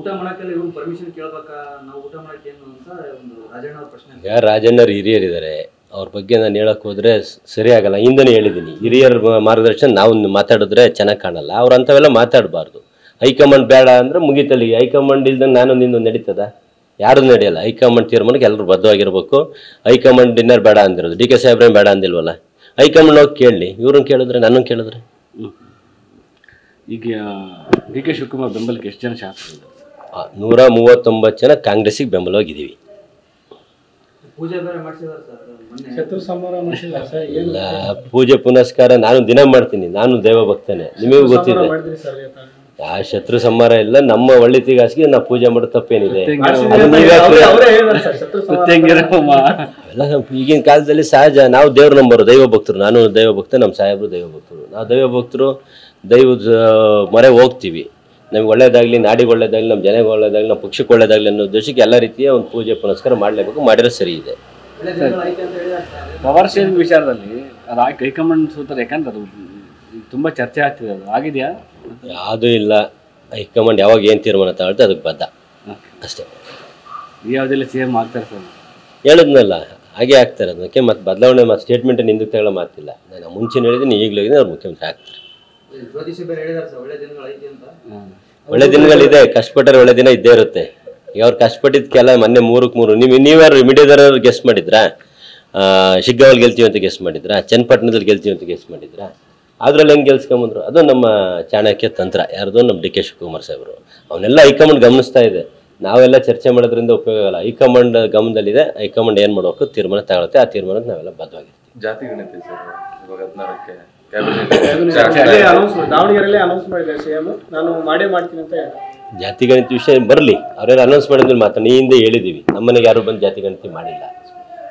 ಊಟ ಮಾಡಕ್ಕೆಲ್ಲ ಇವ್ರು ಪರ್ಮಿಷನ್ ಕೇಳಬೇಕಾ, ನಾವು ಊಟ ಮಾಡಕ್ಕೆ ಏನು ಅಂತ ಒಂದು ರಾಜಣ್ಣ ಅವ್ರ ಪ್ರಶ್ನೆ. ಈಗ ರಾಜಣ್ಣರು ಹಿರಿಯರಿದ್ದಾರೆ, ಅವ್ರ ಬಗ್ಗೆ ನಾನು ಹೇಳಕ್ಕೆ ಹೋದರೆ ಸರಿ ಆಗಲ್ಲ. ಹಿಂದನೇ ಹೇಳಿದ್ದೀನಿ, ಹಿರಿಯರ ಮಾರ್ಗದರ್ಶನ ನಾವು ಮಾತಾಡಿದ್ರೆ ಚೆನ್ನಾಗಿ ಕಾಣಲ್ಲ. ಅವ್ರು ಅಂಥವೆಲ್ಲ ಮಾತಾಡಬಾರ್ದು. ಹೈಕಮಾಂಡ್ ಬೇಡ ಅಂದರೆ ಮುಗಿತಲ್ಲಿ. ಹೈಕಮಾಂಡ್ ಇಲ್ದಂಗೆ ನಾನು ನಿಂದು ನಡೀತದ? ಯಾರು ನಡೆಯಲ್ಲ. ಹೈಕಮಾಂಡ್ ತೀರ್ಮಾನಕ್ಕೆ ಎಲ್ಲರೂ ಬದ್ಧವಾಗಿರ್ಬೇಕು. ಹೈಕಮಾಂಡ್ ಡಿನ್ನರ್ ಬೇಡ ಅಂದಿರೋದು, ಡಿ ಕೆ ಸಾಹೇಬ್ರೇನು ಬೇಡ ಅಂದಿಲ್ವಲ್ಲ. ಹೈಕಮಾಂಡ್ ಹೋಗಿ ಕೇಳಲಿ, ಇವ್ರನ್ನ ಕೇಳಿದ್ರೆ ನನ್ನನ್ನು ಕೇಳಿದ್ರೆ. ಈಗ ಡಿ ಕೆ ಶಿವಕುಮಾರ್ ಬೆಂಬಲಕ್ಕೆ ಎಷ್ಟು ಜನ ಶಾಸಕರು? 139 ಜನ ಕಾಂಗ್ರೆಸ್ಸಿಗೆ ಬೆಂಬಲವಾಗಿದ್ದೀವಿ. ಪೂಜೆ ಬೇರೆ ಮಾಡಿಸಿದಾರೆ ಸರ್, ಮೊನ್ನೆ ಶತ್ರು ಸಂಹಾರ ಮಾಡಿಸಿದಾರೆ ಸರ್. ಇಲ್ಲ, ಪೂಜೆ ಪುನಸ್ಕಾರ ನಾನು ದಿನ ಮಾಡ್ತೀನಿ. ನಾನು ದೈವ ಭಕ್ತನೇ, ನಿಮಗೂ ಗೊತ್ತಿದೆ. ಮಾಡಿದ್ರಿ ಸರ್ ಆ ಶತ್ರು ಸಂಹಾರ ಇಲ್ಲ. ನಮ್ಮ ಒಳ್ಳೆತಿಗಾಸಿಗೆ ನಾವು ಪೂಜೆ ಮಾಡೋ ತಪ್ಪೇನಿದೆ? ಅವೆಲ್ಲ ಈಗಿನ ಕಾಲದಲ್ಲಿ ಸಹಜ. ನಾವು ದೇವ್ರ ನಂಬರು, ದೈವ ಭಕ್ತರು. ನಾನು ದೈವ ಭಕ್ತ, ನಮ್ಮ ಸಾಹೇಬರು ದೈವ ಭಕ್ತರು. ನಾವು ದೈವ ಭಕ್ತರು, ದೈವದ ಮೊರೆ ಹೋಗ್ತೀವಿ. ನಮ್ಗೆ ಒಳ್ಳೇದಾಗಲಿ, ನಾಡಿಗೆ ಒಳ್ಳೇದಾಗಲಿ, ನಮ್ಮ ಜನಕ್ಕೆ ಒಳ್ಳೇದಾಗಲಿ, ನಮ್ಮ ಪಕ್ಷಕ್ಕೆ ಒಳ್ಳೇದಾಗಲಿ ಅನ್ನೋ ಉದ್ದೇಶಕ್ಕೆ ಎಲ್ಲ ರೀತಿಯ ಒಂದು ಪೂಜೆ ಪುನಸ್ಕಾರ ಮಾಡಲೇಬೇಕು. ಮಾಡಿರೋ ಸರಿ ಇದೆ. ಪವರ್ ಶೇರಿಂಗ್ ವಿಚಾರದಲ್ಲಿ ಅದು ಹೈಕಮಾಂಡ್ ಸೂತ್ರ, ಯಾಕಂದ್ರೆ ಅದು ತುಂಬ ಚರ್ಚೆ ಆಗ್ತಿದೆ. ಅದು ಆಗಿದೆಯಾ? ಯಾವುದೂ ಇಲ್ಲ. ಹೈಕಮಾಂಡ್ ಯಾವಾಗ ಏನು ತೀರ್ಮಾನ ತಗೊಳ್ತೆ ಅದಕ್ಕೆ ಬದ್ಧ ಅಷ್ಟೇ. ಯಾವುದೆಲ್ಲ ಸಿ ಎಂ ಆಗ್ತಾರೆ ಸರ್? ಹೇಳಿದ್ನಲ್ಲ, ಹಾಗೆ ಆಗ್ತಾರೆ. ಅದಕ್ಕೆ ಮತ್ತೆ ಬದಲಾವಣೆ ಮತ್ತು ಸ್ಟೇಟ್ಮೆಂಟ್ ಹಿಂದಕ್ಕೆ ತಗೊಳ್ಳೋ ಮಾತಿಲ್ಲ. ನಾನು ಮುಂಚೆ ಹೇಳಿದ್ದೀನಿ, ಈಗಲೂ ಹೇಳಿದ್ದೀನಿ, ಅವ್ರು ಮುಖ್ಯಮಂತ್ರಿ ಆಗ್ತಾರೆ. ಜ್ಯೋತಿಷಿ ಬೇರೆ ಹೇಳಿದಾರೆ ಸರ್, ಒಳ್ಳೆ ದಿನಗಳು ಐತಿ ಅಂತ. ಒಳ್ಳೆ ದಿನಗಳಿದೆ, ಕಷ್ಟಪಟ್ಟರೆ ಒಳ್ಳೆ ದಿನ ಇದ್ದೇ ಇರುತ್ತೆ. ಈಗ ಅವ್ರು ಕಷ್ಟಪಟ್ಟಿದ್ದಕ್ಕೆಲ್ಲ ಮೊನ್ನೆ 3ಕ್ಕೆ 3 ನೀವ್ಯಾರು ಮೀಡಿಯಾದವ್ರು ಗೆಸ್ಟ್ ಮಾಡಿದ್ರಾ? ಶಿಗ್ಗಾವಲ್ಲಿ ಗೆಲ್ತೀವಿ ಅಂತ ಗೆಸ್ಟ್ ಮಾಡಿದ್ರಾ? ಚನ್ನಪಟ್ಟಣದಲ್ಲಿ ಗೆಲ್ತೀವಿ ಅಂತ ಗೆಸ್ಟ್ ಮಾಡಿದ್ರಾ? ಅದ್ರಲ್ಲಿ ಹೆಂಗೆ ಗೆಲ್ಸ್ಕೊಂಬಂದ್ರು? ಅದು ನಮ್ಮ ಚಾಣಕ್ಯ ತಂತ್ರ. ಯಾರ್ದು? ನಮ್ಮ ಡಿ ಕೆ ಶಿವಕುಮಾರ್ ಸಾಹೇಬರು. ಅವನ್ನೆಲ್ಲ ಹೈಕಮಾಂಡ್ ಗಮನಿಸ್ತಾ ಇದೆ. ನಾವೆಲ್ಲ ಚರ್ಚೆ ಮಾಡೋದ್ರಿಂದ ಉಪಯೋಗ ಆಗಲ್ಲ. ಹೈಕಮಾಂಡ್ ಗಮನದಲ್ಲಿದೆ. ಹೈಕಮಾಂಡ್ ಏನು ಮಾಡಬೇಕು ತೀರ್ಮಾನ ತಗೊಳುತ್ತೆ. ಆ ತೀರ್ಮಾನಕ್ಕೆ ನಾವೆಲ್ಲ ಬದ್ಧವಾಗಿರ್ತೀವಿ. ಜಾತಿ ಗಣತಿ ಸರ್, ಇವಾಗ 14ಕ್ಕೆ ದಾವಣಗೆರೆಯಲ್ಲಿ ಅನೌನ್ಸ್ ಮಾಡಿದ್ದಾರೆ ಸಿಎಂ, ನಾನು ಮಾಡೇ ಮಾಡ್ತೀನಿ ಅಂತ ಹೇಳಿ. ಜಾತಿ ಗಣತಿ ವಿಷಯ ಬರಲಿ, ಅವ್ರೇನು ಅನೌನ್ಸ್ ಮಾಡಿದ್ರೆ ಮಾತ್ರ. ನೀ ಹಿಂದೆ ಹೇಳಿದ್ದೀವಿ, ನಮ್ಮನೆಗೆ ಯಾರು ಬಂದು ಜಾತಿ ಗಣತಿ ಮಾಡಿಲ್ಲ.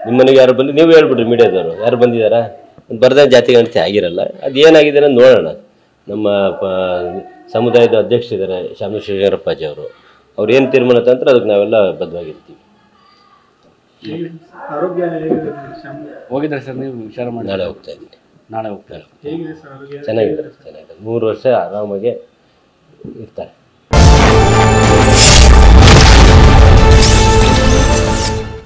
ನಿಮ್ಮನೆಗೆ ಯಾರು ಬಂದು ನೀವು ಹೇಳ್ಬಿಡ್ರಿ, ಮೀಡಿಯಾದವರು ಯಾರು ಬಂದಿದ್ದಾರಾ? ಬರ್ದ ಜಾತಿ ಗಣತಿ ಆಗಿರಲ್ಲ. ಅದು ಏನಾಗಿದೆ ಅನ್ನೋದು ನೋಡೋಣ. ನಮ್ಮ ಸಮುದಾಯದ ಅಧ್ಯಕ್ಷರಿದ್ದಾರೆ ಶ್ರೀರಂಗಪ್ಪಾಜಿ ಅವರು. ಅವ್ರು ಏನು ತೀರ್ಮಾನ ತಂದ್ರೆ ಅದಕ್ಕೆ ನಾವೆಲ್ಲ ಬದ್ಧವಾಗಿರ್ತೀವಿ. ಆರೋಗ್ಯ ಹೋಗಿದ್ದಾರೆ ಸರ್ ನೀವು? ವಿಚಾರ ಮಾಡಿ ನಾಳೆ ಹೋಗ್ತಾ ಇದ್ದೀನಿ. ನಾಳೆ ಹೋಗ್ತಾರೆ. ಹೇಗಿದೆ ಸರ್ ಆರೋಗ್ಯ? ಚೆನ್ನಾಗಿದೆ, ಚೆನ್ನಾಗಿದೆ. 3 ವರ್ಷ ಆರಾಮಾಗಿ ಇರ್ತಾರೆ.